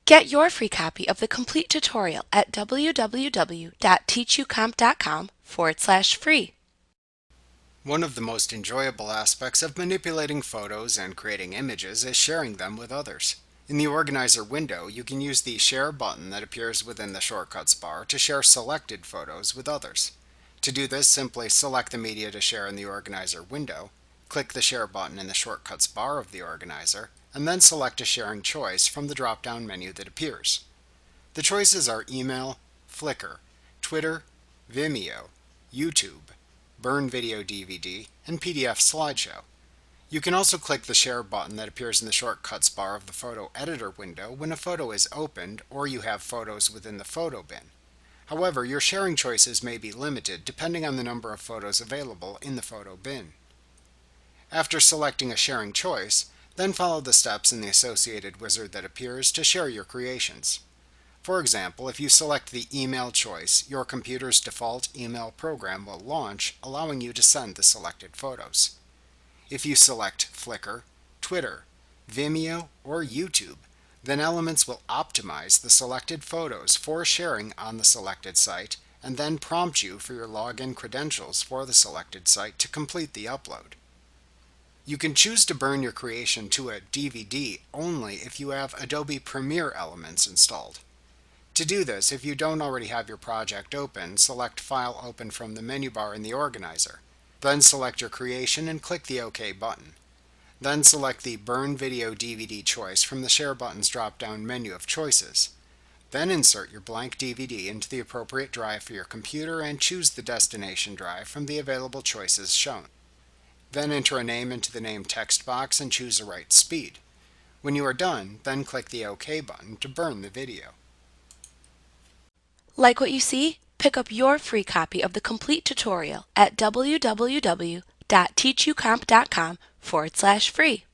Get your free copy of the complete tutorial at www.teachucomp.com/free. One of the most enjoyable aspects of manipulating photos and creating images is sharing them with others. In the Organizer window, you can use the Share button that appears within the Shortcuts bar to share selected photos with others. To do this, simply select the media to share in the Organizer window, click the Share button in the Shortcuts bar of the Organizer, and then select a sharing choice from the drop-down menu that appears. The choices are Email, Flickr, Twitter, Vimeo, YouTube, Burn Video DVD, and PDF Slideshow. You can also click the Share button that appears in the Shortcuts bar of the Photo Editor window when a photo is opened or you have photos within the photo bin. However, your sharing choices may be limited depending on the number of photos available in the photo bin. After selecting a sharing choice, then follow the steps in the associated wizard that appears to share your creations. For example, if you select the email choice, your computer's default email program will launch, allowing you to send the selected photos. If you select Flickr, Twitter, Vimeo, or YouTube, then Elements will optimize the selected photos for sharing on the selected site and then prompt you for your login credentials for the selected site to complete the upload. You can choose to burn your creation to a DVD only if you have Adobe Premiere Elements installed. To do this, if you don't already have your project open, select File Open from the menu bar in the Organizer. Then select your creation and click the OK button. Then select the Burn Video DVD choice from the Share button's drop-down menu of choices. Then insert your blank DVD into the appropriate drive for your computer and choose the destination drive from the available choices shown. Then enter a name into the name text box and choose the right speed. When you are done, then click the OK button to burn the video. Like what you see? Pick up your free copy of the complete tutorial at www.teachucomp.com/free.